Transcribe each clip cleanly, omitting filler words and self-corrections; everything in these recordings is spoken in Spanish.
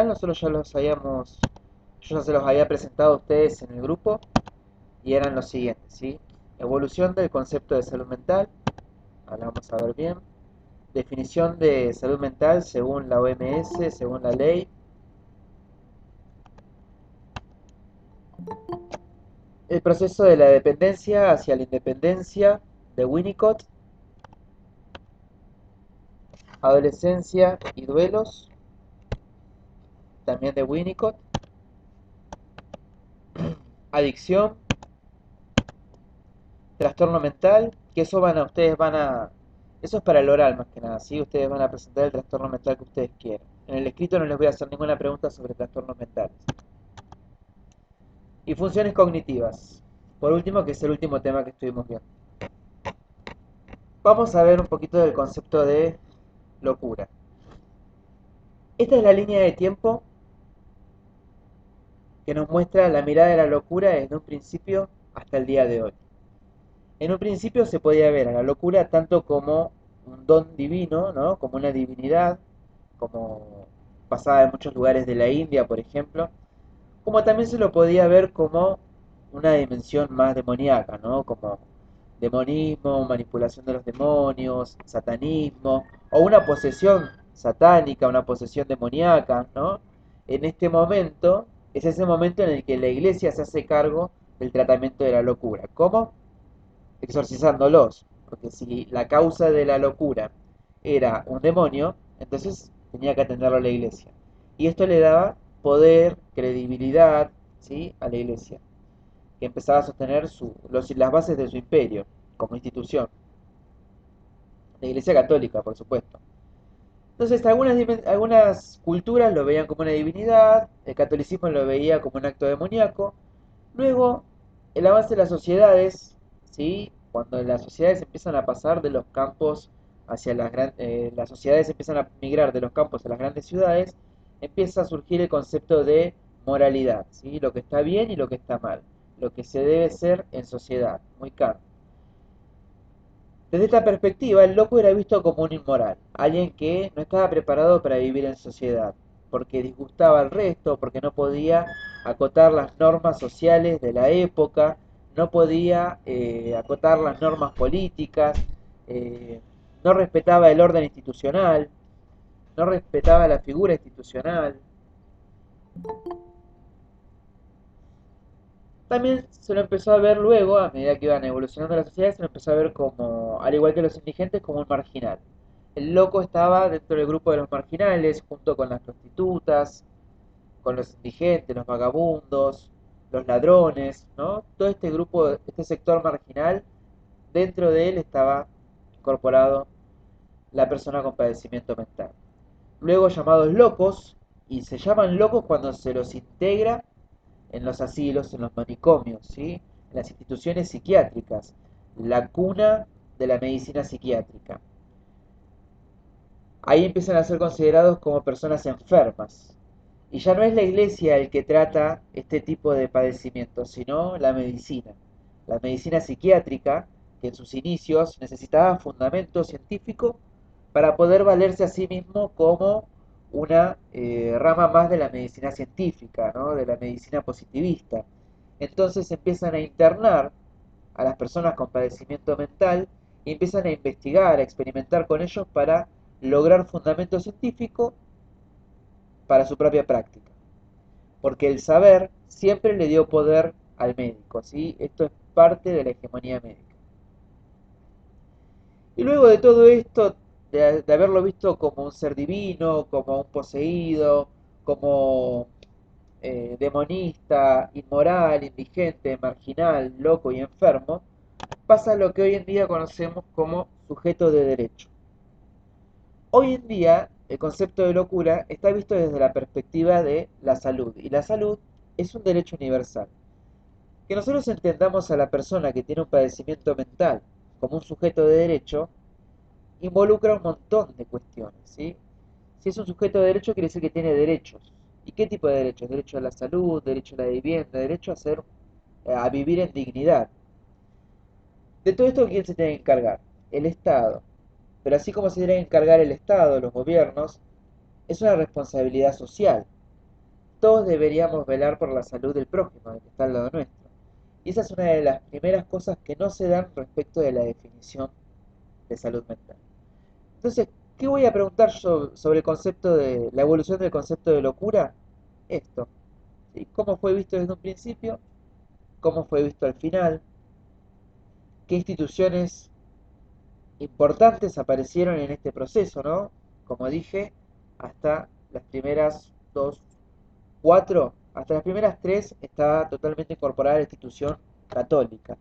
nosotros yo ya se los había presentado a ustedes en el grupo y eran los siguientes, ¿sí? Evolución del concepto de salud mental, ahora vamos a ver bien. Definición de salud mental según la OMS, según la ley. El proceso de la dependencia hacia la independencia de Winnicott. Adolescencia y duelos, también de Winnicott. Adicción, trastorno mental, que eso es para el oral más que nada, ¿sí? Ustedes van a presentar el trastorno mental que ustedes quieran. En el escrito no les voy a hacer ninguna pregunta sobre trastornos mentales. Y funciones cognitivas, por último, que es el último tema que estuvimos viendo. Vamos a ver un poquito del concepto de locura. Esta es la línea de tiempo que nos muestra la mirada de la locura desde un principio hasta el día de hoy. En un principio se podía ver a la locura tanto como un don divino, ¿no? Como una divinidad, como pasaba en muchos lugares de la India, por ejemplo, como también se lo podía ver como una dimensión más demoníaca, ¿no? Como demonismo, manipulación de los demonios, satanismo, o una posesión satánica, una posesión demoníaca, ¿no? En este momento, es ese momento en el que la iglesia se hace cargo del tratamiento de la locura. ¿Cómo? Exorcizándolos. Porque si la causa de la locura era un demonio, entonces tenía que atenderlo a la iglesia. Y esto le daba poder, credibilidad, ¿sí? A la iglesia, que empezaba a sostener las bases de su imperio como institución. La iglesia católica, por supuesto. Entonces, algunas culturas lo veían como una divinidad, el catolicismo lo veía como un acto demoníaco. Luego, el avance de las sociedades, ¿sí? Cuando las sociedades empiezan a pasar de los campos hacia las sociedades empiezan a migrar de los campos a las grandes ciudades, empieza a surgir el concepto de moralidad, ¿sí? Lo que está bien y lo que está mal, lo que se debe ser en sociedad, muy Kant. Desde esta perspectiva, el loco era visto como un inmoral, alguien que no estaba preparado para vivir en sociedad, porque disgustaba al resto, porque no podía acotar las normas sociales de la época, no podía acotar las normas políticas, eh, no respetaba el orden institucional, no respetaba la figura institucional. También se lo empezó a ver luego, a medida que iban evolucionando las sociedades, se lo empezó a ver como, al igual que los indigentes, como un marginal. El loco estaba dentro del grupo de los marginales, junto con las prostitutas, con los indigentes, los vagabundos, los ladrones, ¿no? Todo este grupo, este sector marginal, dentro de él estaba incorporado la persona con padecimiento mental. Luego llamados locos, y se llaman locos cuando se los integra en los asilos, en los manicomios, ¿sí? En las instituciones psiquiátricas, la cuna de la medicina psiquiátrica. Ahí empiezan a ser considerados como personas enfermas. Y ya no es la iglesia el que trata este tipo de padecimientos, sino la medicina. La medicina psiquiátrica, que en sus inicios necesitaba fundamento científico para poder valerse a sí mismo como una rama más de la medicina científica, ¿no? De la medicina positivista. Entonces empiezan a internar a las personas con padecimiento mental y empiezan a investigar, a experimentar con ellos para lograr fundamento científico para su propia práctica. Porque el saber siempre le dio poder al médico, ¿sí? Esto es parte de la hegemonía médica. Y luego de todo esto, de haberlo visto como un ser divino, como un poseído, como demonista, inmoral, indigente, marginal, loco y enfermo, pasa lo que hoy en día conocemos como sujeto de derecho. Hoy en día, el concepto de locura está visto desde la perspectiva de la salud, y la salud es un derecho universal. Que nosotros entendamos a la persona que tiene un padecimiento mental como un sujeto de derecho involucra un montón de cuestiones, ¿sí? Si es un sujeto de derecho, quiere decir que tiene derechos. ¿Y qué tipo de derechos? Derecho a la salud, derecho a la vivienda, derecho a vivir en dignidad. De todo esto, ¿quién se tiene que encargar? El Estado. Pero así como se tiene que encargar el Estado, los gobiernos, es una responsabilidad social. todos deberíamos velar por la salud del prójimo, del que está al lado nuestro. Y esa es una de las primeras cosas que no se dan respecto de la definición de salud mental. Entonces, ¿qué voy a preguntar yo sobre el concepto de la evolución del concepto de locura? Esto, ¿sí? ¿Cómo fue visto desde un principio? ¿Cómo fue visto al final? ¿Qué instituciones importantes aparecieron en este proceso, ¿no? Como dije, hasta las primeras dos, cuatro, hasta las primeras tres está totalmente incorporada la institución católica.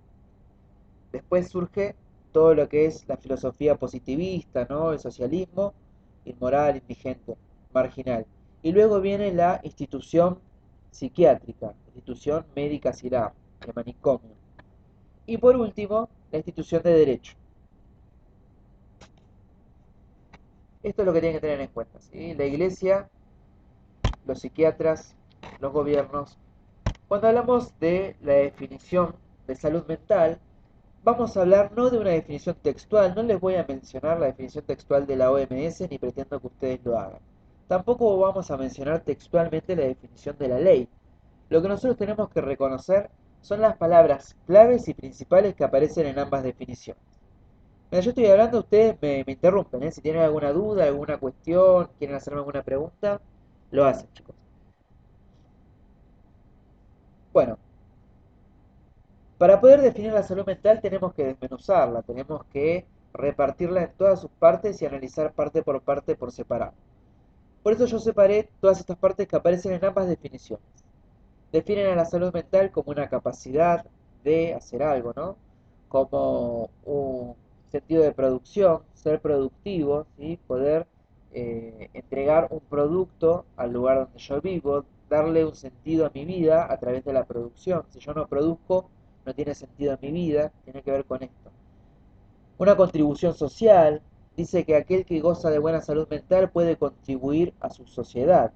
Después surge todo lo que es la filosofía positivista, ¿no? El socialismo, inmoral, indigente, marginal. Y luego viene la institución psiquiátrica, institución médica SILAR, el manicomio. Y por último, la institución de derecho. Esto es lo que tienen que tener en cuenta, ¿sí? La iglesia, los psiquiatras, los gobiernos. Cuando hablamos de la definición de salud mental, vamos a hablar no de una definición textual, no les voy a mencionar la definición textual de la OMS ni pretendo que ustedes lo hagan. Tampoco vamos a mencionar textualmente la definición de la ley. Lo que nosotros tenemos que reconocer son las palabras claves y principales que aparecen en ambas definiciones. Mira, yo estoy hablando, ustedes me interrumpen, ¿eh? Si tienen alguna duda, alguna cuestión, quieren hacerme alguna pregunta, lo hacen, chicos. Bueno, para poder definir la salud mental tenemos que desmenuzarla, tenemos que repartirla en todas sus partes y analizar parte por separado. Por eso yo separé todas estas partes que aparecen en ambas definiciones. Definen a la salud mental como una capacidad de hacer algo, ¿no? Como un sentido de producción, ser productivo, ¿sí? Poder entregar un producto al lugar donde yo vivo, darle un sentido a mi vida a través de la producción. Si yo no produzco, no tiene sentido en mi vida, tiene que ver con esto. Una contribución social dice que aquel que goza de buena salud mental puede contribuir a su sociedad.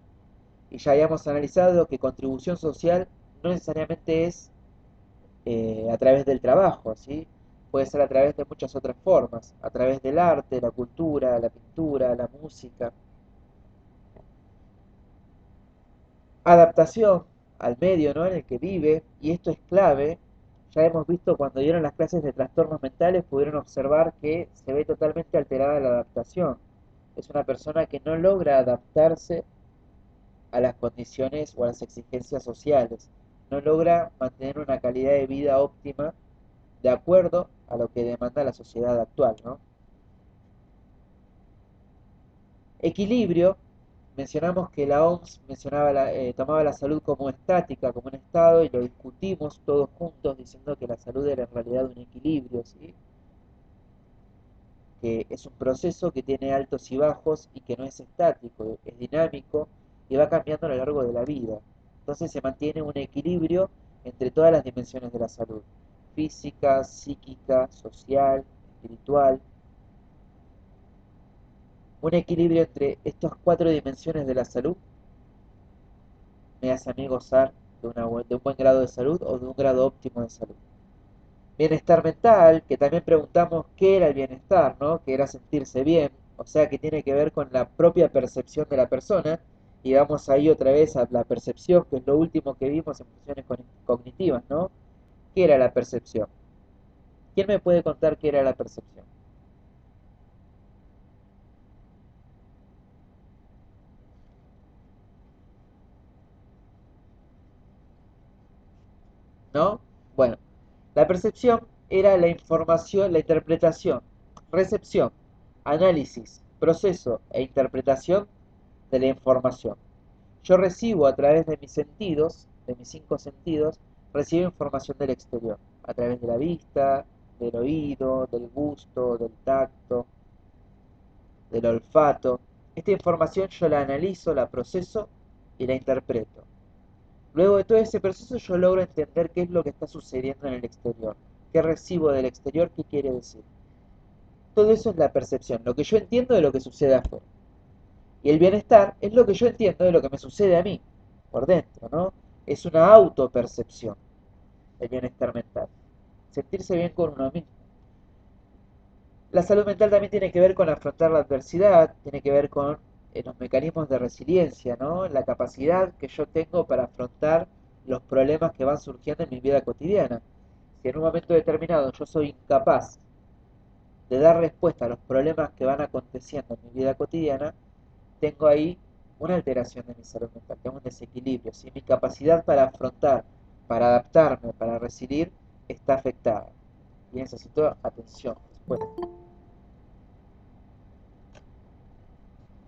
Y ya habíamos analizado que contribución social no necesariamente es a través del trabajo, ¿sí? Puede ser a través de muchas otras formas, a través del arte, la cultura, la pintura, la música. Adaptación al medio, ¿no? En el que vive, y esto es clave. Ya hemos visto cuando dieron las clases de trastornos mentales, pudieron observar que se ve totalmente alterada la adaptación. Es una persona que no logra adaptarse a las condiciones o a las exigencias sociales, no logra mantener una calidad de vida óptima de acuerdo a lo que demanda la sociedad actual, ¿no? Equilibrio, mencionamos que la OMS tomaba la salud como estática, como un estado, y lo discutimos todos juntos diciendo que la salud era en realidad un equilibrio, ¿sí? Que es un proceso que tiene altos y bajos y que no es estático, es dinámico y va cambiando a lo largo de la vida. Entonces se mantiene un equilibrio entre todas las dimensiones de la salud, física, psíquica, social, espiritual, un equilibrio entre estas cuatro dimensiones de la salud me hace a mí gozar de un buen grado de salud o de un grado óptimo de salud. Bienestar mental, que también preguntamos qué era el bienestar, ¿no? Que era sentirse bien, o sea que tiene que ver con la propia percepción de la persona, y vamos ahí otra vez a la percepción, que es lo último que vimos en funciones cognitivas, ¿no? ¿Qué era la percepción? ¿Quién me puede contar qué era la percepción? ¿No? Bueno, la percepción era la información, la interpretación, recepción, análisis, proceso e interpretación de la información. Yo recibo a través de mis sentidos, de mis cinco sentidos, recibo información del exterior, a través de la vista, del oído, del gusto, del tacto, del olfato. Esta información yo la analizo, la proceso y la interpreto. Luego de todo ese proceso yo logro entender qué es lo que está sucediendo en el exterior, qué recibo del exterior, qué quiere decir. Todo eso es la percepción, lo que yo entiendo de lo que sucede afuera. Y el bienestar es lo que yo entiendo de lo que me sucede a mí, por dentro, ¿no? Es una autopercepción, el bienestar mental. Sentirse bien con uno mismo. La salud mental también tiene que ver con afrontar la adversidad, tiene que ver con los mecanismos de resiliencia, ¿no? La capacidad que yo tengo para afrontar los problemas que van surgiendo en mi vida cotidiana. Si en un momento determinado yo soy incapaz de dar respuesta a los problemas que van aconteciendo en mi vida cotidiana, tengo ahí una alteración de mi salud mental, tengo un desequilibrio. Si mi capacidad para afrontar, para adaptarme, para resiliar, está afectada y necesito atención. Bueno,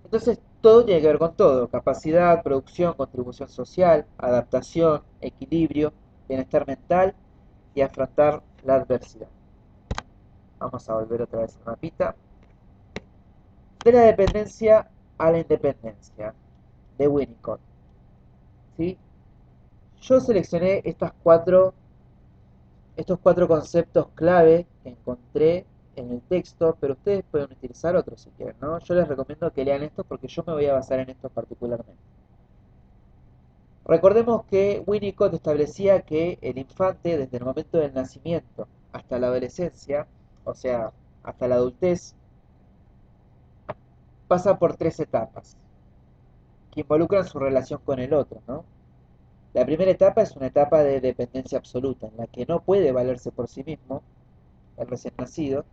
entonces todo tiene que ver con todo: capacidad, producción, contribución social, adaptación, equilibrio, bienestar mental y afrontar la adversidad. Vamos a volver otra vez al mapita. De la dependencia a la independencia, de Winnicott. ¿Sí? Yo seleccioné estos cuatro conceptos clave que encontré en el texto, pero ustedes pueden utilizar otros si quieren, ¿no? Yo les recomiendo que lean estos porque yo me voy a basar en estos particularmente. Recordemos que Winnicott establecía que el infante, desde el momento del nacimiento hasta la adolescencia, o sea, hasta la adultez, pasa por tres etapas que involucran su relación con el otro, ¿no? La primera etapa es una etapa de dependencia absoluta, en la que no puede valerse por sí mismo, el recién nacido,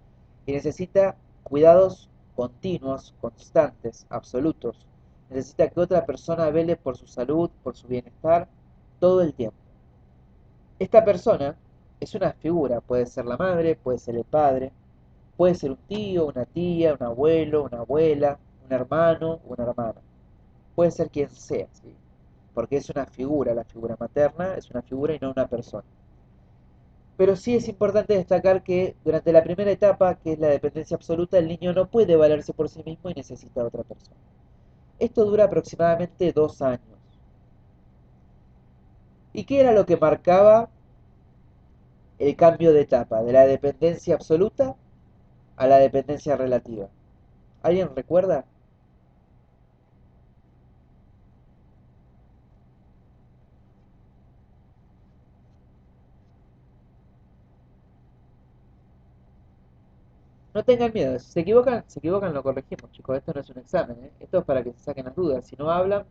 y necesita cuidados continuos, constantes, absolutos. Necesita que otra persona vele por su salud, por su bienestar, todo el tiempo. Esta persona es una figura, puede ser la madre, puede ser el padre, puede ser un tío, una tía, un abuelo, una abuela, un hermano, una hermana. Puede ser quien sea, ¿sí? Porque es una figura, la figura materna es una figura y no una persona. Pero sí es importante destacar que durante la primera etapa, que es la dependencia absoluta, el niño no puede valerse por sí mismo y necesita a otra persona. Esto dura aproximadamente 2 años. ¿Y qué era lo que marcaba el cambio de etapa, de la dependencia absoluta a la dependencia relativa? ¿Alguien recuerda? No tengan miedo, si se equivocan, lo corregimos, chicos. Esto no es un examen, ¿eh? Esto es para que se saquen las dudas. Si no hablan,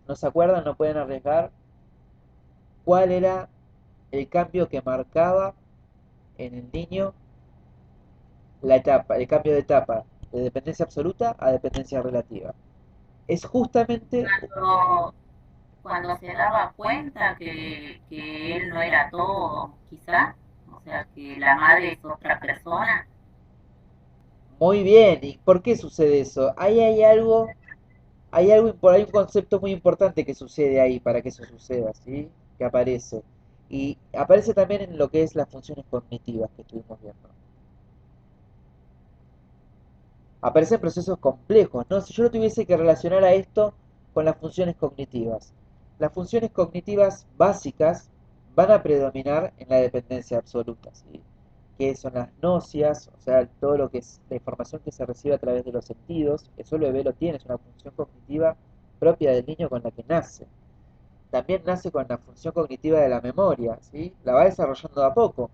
no se acuerdan, no pueden arriesgar. ¿Cuál era el cambio que marcaba en el niño la etapa, el cambio de etapa de dependencia absoluta a dependencia relativa? Es justamente, Cuando, cuando se daba cuenta que él no era todo, quizá, o sea, que la madre es otra persona. muy bien. ¿Y por qué sucede eso? Ahí hay un concepto muy importante que sucede ahí para que eso suceda, ¿sí? Que aparece. Y aparece también en lo que es las funciones cognitivas que estuvimos viendo. Aparecen procesos complejos, ¿no? Si yo lo tuviese que relacionar a esto con las funciones cognitivas, las funciones cognitivas básicas van a predominar en la dependencia absoluta, ¿sí? Que son las nocias, o sea, todo lo que es la información que se recibe a través de los sentidos. Eso el bebé lo tiene, es una función cognitiva propia del niño con la que nace. También nace con la función cognitiva de la memoria, ¿sí? La va desarrollando de a poco,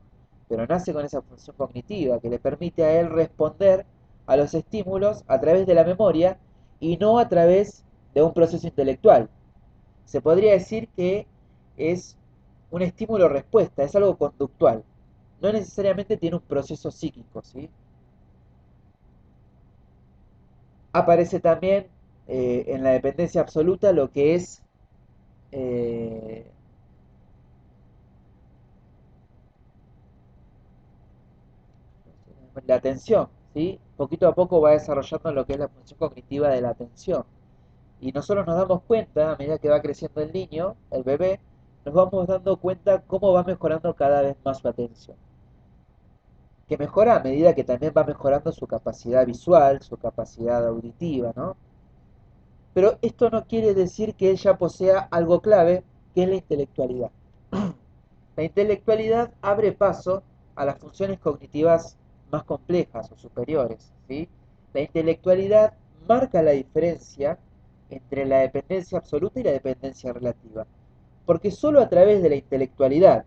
pero nace con esa función cognitiva que le permite a él responder a los estímulos a través de la memoria y no a través de un proceso intelectual. Se podría decir que es un estímulo-respuesta, es algo conductual. No necesariamente tiene un proceso psíquico, ¿sí? Aparece también en la dependencia absoluta lo que es eh, la atención, ¿sí? Poquito a poco va desarrollando lo que es la función cognitiva de la atención. Y nosotros nos damos cuenta, a medida que va creciendo el niño, el bebé, nos vamos dando cuenta cómo va mejorando cada vez más su atención. Que mejora a medida que también va mejorando su capacidad visual, su capacidad auditiva, ¿no? Pero esto no quiere decir que ella posea algo clave, que es la intelectualidad. La intelectualidad abre paso a las funciones cognitivas más complejas o superiores, ¿sí? La intelectualidad marca la diferencia entre la dependencia absoluta y la dependencia relativa, porque solo a través de la intelectualidad,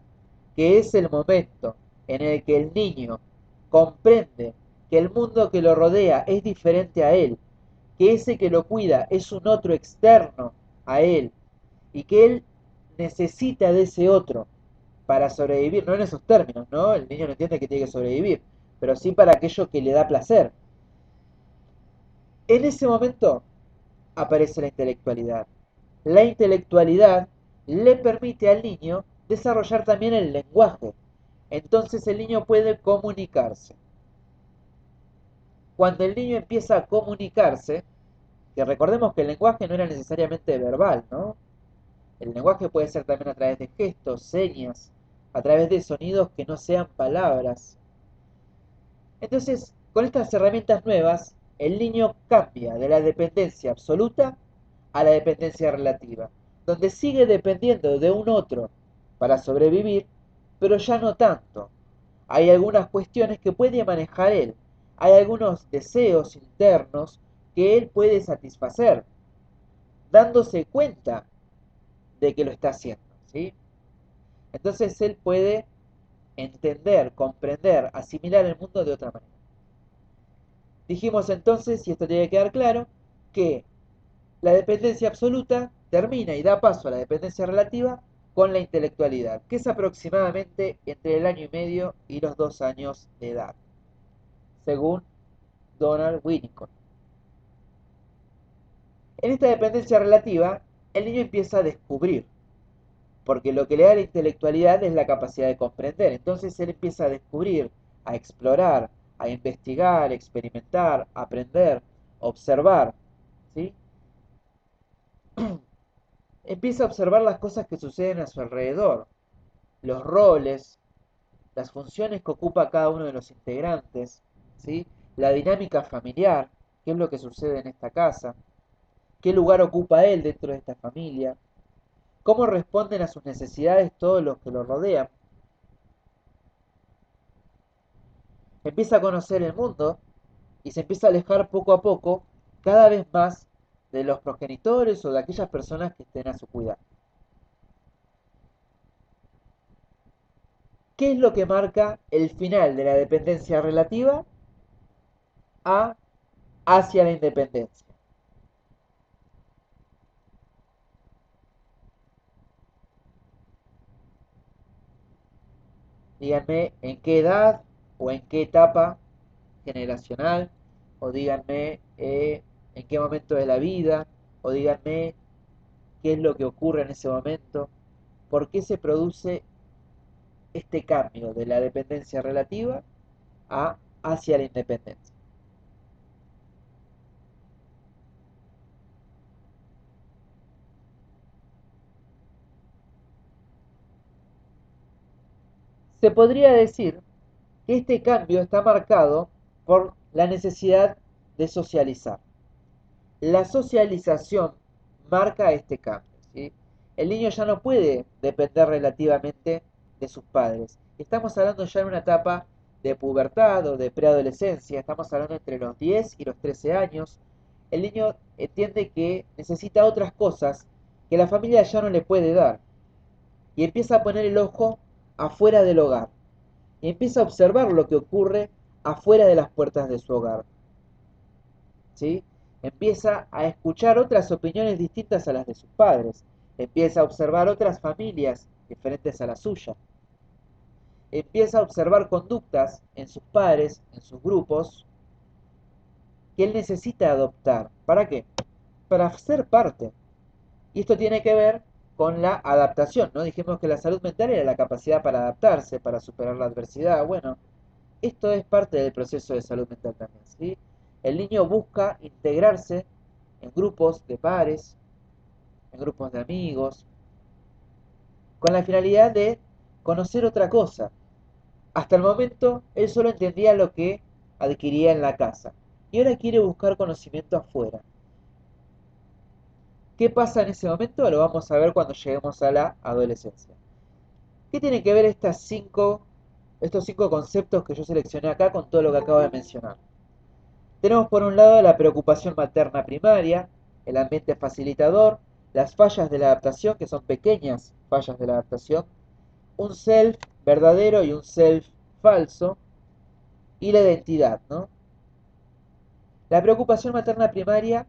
que es el momento en el que el niño comprende que el mundo que lo rodea es diferente a él, que ese que lo cuida es un otro externo a él y que él necesita de ese otro para sobrevivir, no en esos términos, ¿no? El niño no entiende que tiene que sobrevivir, pero sí para aquello que le da placer. En ese momento aparece la intelectualidad. La intelectualidad le permite al niño desarrollar también el lenguaje. Entonces el niño puede comunicarse. Cuando el niño empieza a comunicarse, que recordemos que el lenguaje no era necesariamente verbal, ¿no? El lenguaje puede ser también a través de gestos, señas, a través de sonidos que no sean palabras. Entonces, con estas herramientas nuevas, el niño cambia de la dependencia absoluta a la dependencia relativa, donde sigue dependiendo de un otro para sobrevivir, pero ya no tanto. Hay algunas cuestiones que puede manejar él, hay algunos deseos internos que él puede satisfacer, dándose cuenta de que lo está haciendo, ¿sí? Entonces él puede entender, comprender, asimilar el mundo de otra manera. Dijimos entonces, y esto tiene que quedar claro, que la dependencia absoluta termina y da paso a la dependencia relativa con la intelectualidad, que es aproximadamente entre el año y medio y los 2 años de edad, según Donald Winnicott. En esta dependencia relativa, el niño empieza a descubrir, porque lo que le da la intelectualidad es la capacidad de comprender. Entonces él empieza a descubrir, a explorar, a investigar, experimentar, aprender, observar, ¿sí? Empieza a observar las cosas que suceden a su alrededor, los roles, las funciones que ocupa cada uno de los integrantes, ¿sí? La dinámica familiar, qué es lo que sucede en esta casa, qué lugar ocupa él dentro de esta familia, cómo responden a sus necesidades todos los que lo rodean. Empieza a conocer el mundo y se empieza a alejar poco a poco cada vez más de los progenitores o de aquellas personas que estén a su cuidado. ¿Qué es lo que marca el final de la dependencia relativa hacia la independencia? Díganme en qué edad o en qué etapa generacional, o díganme en qué momento de la vida, o díganme qué es lo que ocurre en ese momento, por qué se produce este cambio de la dependencia relativa hacia la independencia. Se podría decir que este cambio está marcado por la necesidad de socializar. La socialización marca este cambio, ¿sí? El niño ya no puede depender relativamente de sus padres. Estamos hablando ya en una etapa de pubertad o de preadolescencia, estamos hablando entre los 10 y los 13 años. El niño entiende que necesita otras cosas que la familia ya no le puede dar y empieza a poner el ojo afuera del hogar y empieza a observar lo que ocurre afuera de las puertas de su hogar, ¿sí? Empieza a escuchar otras opiniones distintas a las de sus padres, empieza a observar otras familias diferentes a la suya, empieza a observar conductas en sus padres, en sus grupos, que él necesita adoptar. ¿Para qué? Para ser parte. Y esto tiene que ver con la adaptación, ¿no? Dijimos que la salud mental era la capacidad para adaptarse, para superar la adversidad. Bueno, esto es parte del proceso de salud mental también, ¿sí? El niño busca integrarse en grupos de pares, en grupos de amigos, con la finalidad de conocer otra cosa. Hasta el momento él solo entendía lo que adquiría en la casa y ahora quiere buscar conocimiento afuera. ¿Qué pasa en ese momento? Lo vamos a ver cuando lleguemos a la adolescencia. ¿Qué tienen que ver estos cinco conceptos que yo seleccioné acá con todo lo que acabo de mencionar? Tenemos por un lado la preocupación materna primaria, el ambiente facilitador, las fallas de la adaptación, que son pequeñas fallas de la adaptación, un self verdadero y un self falso y la identidad, ¿no? La preocupación materna primaria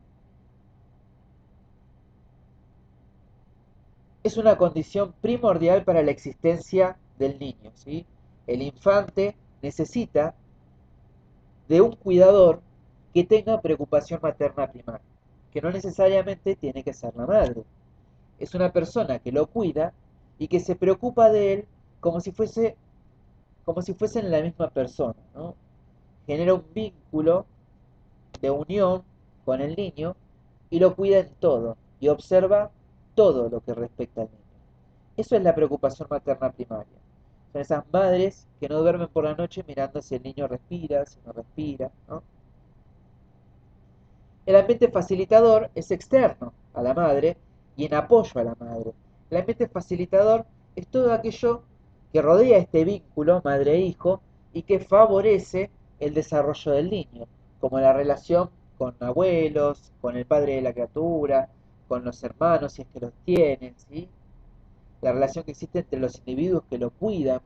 es una condición primordial para la existencia del niño, ¿sí? El infante necesita de un cuidador que tenga preocupación materna primaria, que no necesariamente tiene que ser la madre. Es una persona que lo cuida y que se preocupa de él como si fuesen la misma persona, ¿no? Genera un vínculo de unión con el niño y lo cuida en todo y observa todo lo que respecta al niño. Eso es la preocupación materna primaria. Son esas madres que no duermen por la noche mirando si el niño respira, si no respira, ¿no? El ambiente facilitador es externo a la madre y en apoyo a la madre. El ambiente facilitador es todo aquello que rodea este vínculo madre-hijo y que favorece el desarrollo del niño, como la relación con abuelos, con el padre de la criatura, con los hermanos si es que los tienen, ¿sí? La relación que existe entre los individuos que lo cuidan.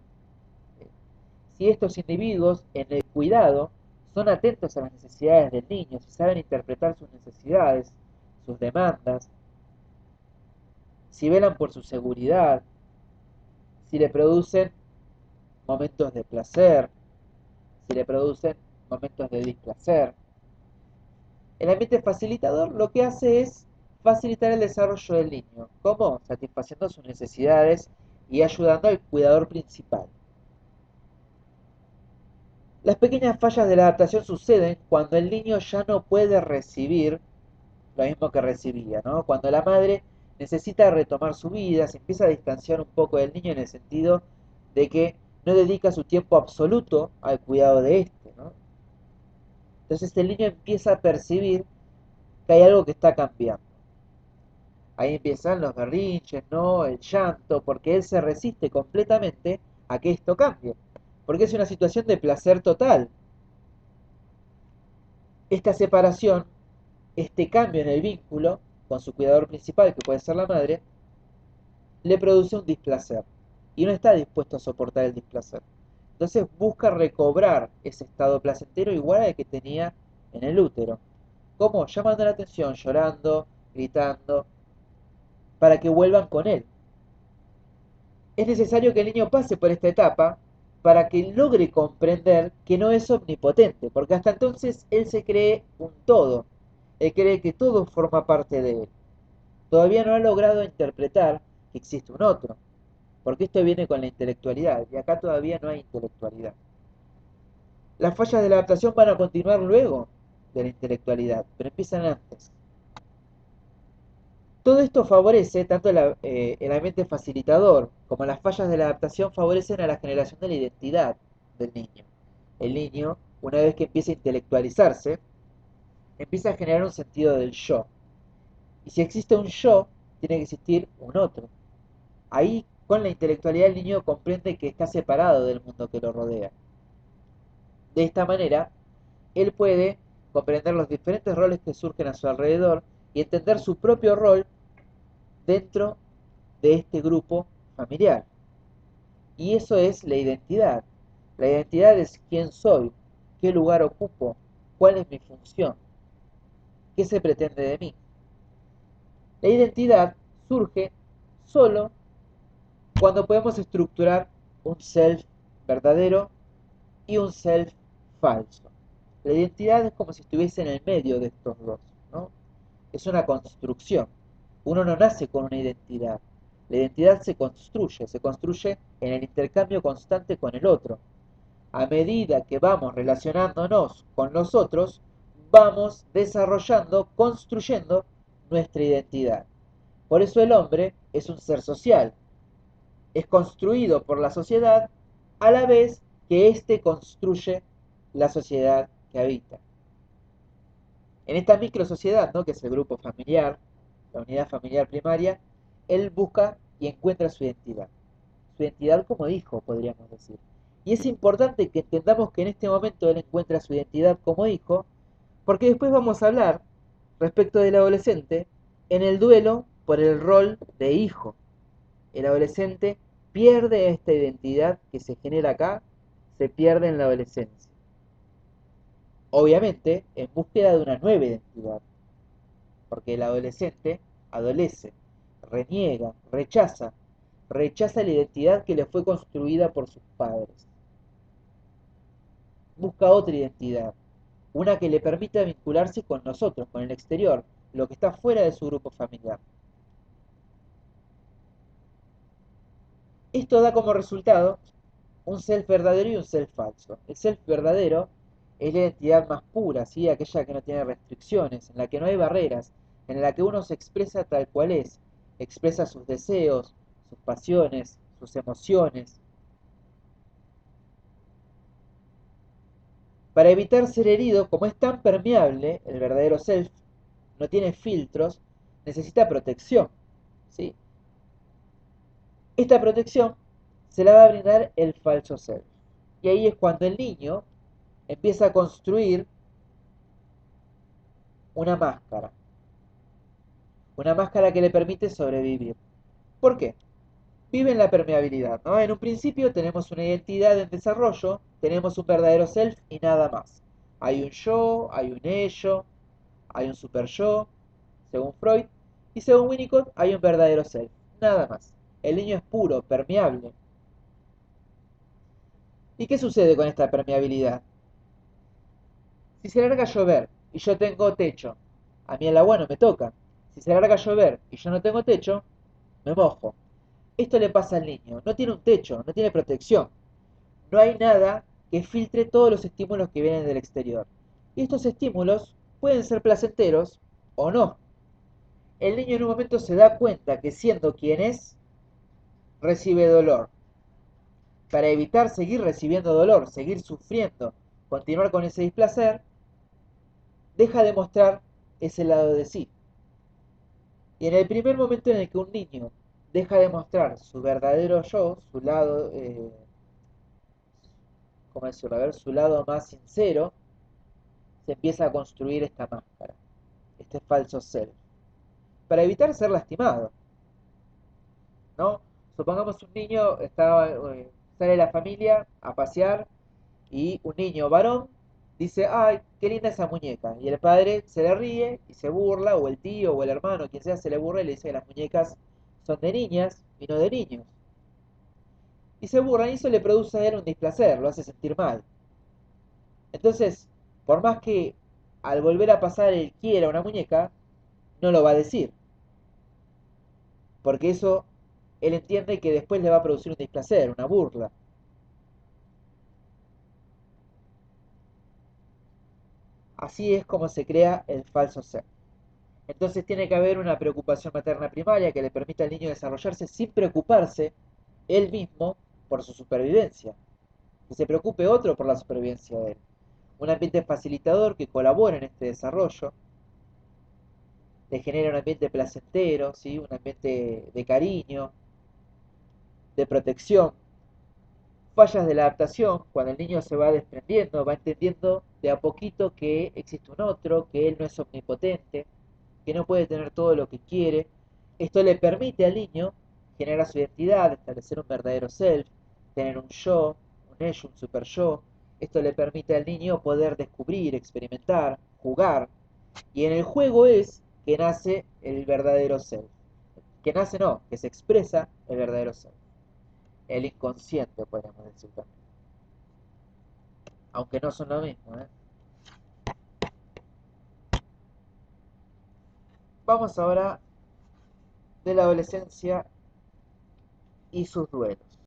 Si estos individuos en el cuidado son atentos a las necesidades del niño, si saben interpretar sus necesidades, sus demandas, si velan por su seguridad, si le producen momentos de placer, si le producen momentos de displacer. El ambiente facilitador lo que hace es facilitar el desarrollo del niño. ¿Cómo? Satisfaciendo sus necesidades y ayudando al cuidador principal. Las pequeñas fallas de la adaptación suceden cuando el niño ya no puede recibir lo mismo que recibía, ¿no? Cuando la madre necesita retomar su vida, se empieza a distanciar un poco del niño en el sentido de que no dedica su tiempo absoluto al cuidado de este, ¿no? Entonces el niño empieza a percibir que hay algo que está cambiando. Ahí empiezan los berrinches, ¿no? El llanto, porque él se resiste completamente a que esto cambie. Porque es una situación de placer total. Esta separación, este cambio en el vínculo con su cuidador principal, que puede ser la madre, le produce un displacer y no está dispuesto a soportar el displacer. Entonces busca recobrar ese estado placentero igual al que tenía en el útero. ¿Cómo? Llamando la atención, llorando, gritando, para que vuelvan con él. Es necesario que el niño pase por esta etapa para que logre comprender que no es omnipotente, porque hasta entonces él se cree un todo, él cree que todo forma parte de él. Todavía no ha logrado interpretar que existe un otro, porque esto viene con la intelectualidad, y acá todavía no hay intelectualidad. Las fallas de la adaptación van a continuar luego de la intelectualidad, pero empiezan antes. Todo esto favorece, tanto el ambiente facilitador como las fallas de la adaptación favorecen a la generación de la identidad del niño. El niño, una vez que empieza a intelectualizarse, empieza a generar un sentido del yo. Y si existe un yo, tiene que existir un otro. Ahí, con la intelectualidad, el niño comprende que está separado del mundo que lo rodea. De esta manera, él puede comprender los diferentes roles que surgen a su alrededor y entender su propio rol dentro de este grupo familiar. Y eso es la identidad. La identidad es quién soy, qué lugar ocupo, cuál es mi función, qué se pretende de mí. La identidad surge solo cuando podemos estructurar un self verdadero y un self falso. La identidad es como si estuviese en el medio de estos dos, ¿no? Es una construcción. Uno no nace con una identidad. La identidad se construye en el intercambio constante con el otro. A medida que vamos relacionándonos con los otros, vamos desarrollando, construyendo nuestra identidad. Por eso el hombre es un ser social. Es construido por la sociedad a la vez que éste construye la sociedad que habita. En esta microsociedad, ¿no? Que es el grupo familiar, la unidad familiar primaria, él busca y encuentra su identidad. Su identidad como hijo, podríamos decir. Y es importante que entendamos que en este momento él encuentra su identidad como hijo, porque después vamos a hablar, respecto del adolescente, en el duelo por el rol de hijo. El adolescente pierde esta identidad que se genera acá, se pierde en la adolescencia. Obviamente, en búsqueda de una nueva identidad, porque el adolescente adolece, reniega, rechaza la identidad que le fue construida por sus padres. Busca otra identidad, una que le permita vincularse con nosotros, con el exterior, lo que está fuera de su grupo familiar. Esto da como resultado un self verdadero y un self falso. El self verdadero es la identidad más pura, ¿sí? Aquella que no tiene restricciones, en la que no hay barreras, en la que uno se expresa tal cual es, expresa sus deseos, sus pasiones, sus emociones. Para evitar ser herido, como es tan permeable, el verdadero self no tiene filtros, necesita protección, ¿sí? Esta protección se la va a brindar el falso self. Y ahí es cuando el niño empieza a construir una máscara. Una máscara que le permite sobrevivir. ¿Por qué? Vive en la permeabilidad, ¿no? En un principio tenemos una identidad en desarrollo, tenemos un verdadero self y nada más. Hay un yo, hay un ello, hay un super yo, según Freud, y según Winnicott hay un verdadero self, nada más. El niño es puro, permeable. ¿Y qué sucede con esta permeabilidad? Si se larga a llover y yo tengo techo, a mí el agua no me toca. Si se larga a llover y yo no tengo techo, me mojo. Esto le pasa al niño. No tiene un techo, no tiene protección. No hay nada que filtre todos los estímulos que vienen del exterior. Y estos estímulos pueden ser placenteros o no. El niño en un momento se da cuenta que siendo quien es, recibe dolor. Para evitar seguir recibiendo dolor, seguir sufriendo, continuar con ese displacer, deja de mostrar ese lado de sí. Y en el primer momento en el que un niño deja de mostrar su verdadero yo, su lado, ¿cómo decirlo? A ver, su lado más sincero, se empieza a construir esta máscara, este falso self, para evitar ser lastimado, ¿no? Supongamos un niño sale de la familia a pasear y un niño varón dice, ay, qué linda esa muñeca. Y el padre se le ríe y se burla, o el tío o el hermano, quien sea, se le burla y le dice que las muñecas son de niñas y no de niños. Y se burla y eso le produce a él un displacer, lo hace sentir mal. Entonces, por más que al volver a pasar él quiera una muñeca, no lo va a decir. Porque eso él entiende que después le va a producir un displacer, una burla. Así es como se crea el falso ser. Entonces tiene que haber una preocupación materna primaria que le permita al niño desarrollarse sin preocuparse él mismo por su supervivencia. Que se preocupe otro por la supervivencia de él. Un ambiente facilitador que colabora en este desarrollo, le genera un ambiente placentero, ¿sí? Un ambiente de cariño, de protección. Fallas de la adaptación, cuando el niño se va desprendiendo, va entendiendo de a poquito que existe un otro, que él no es omnipotente, que no puede tener todo lo que quiere. Esto le permite al niño generar su identidad, establecer un verdadero self, tener un yo, un ello, un super yo. Esto le permite al niño poder descubrir, experimentar, jugar. Y en el juego es que nace el verdadero self. Que nace no, que se expresa el verdadero self. El inconsciente, podemos decir también. Aunque no son lo mismo, ¿eh? Vamos ahora de la adolescencia y sus duelos.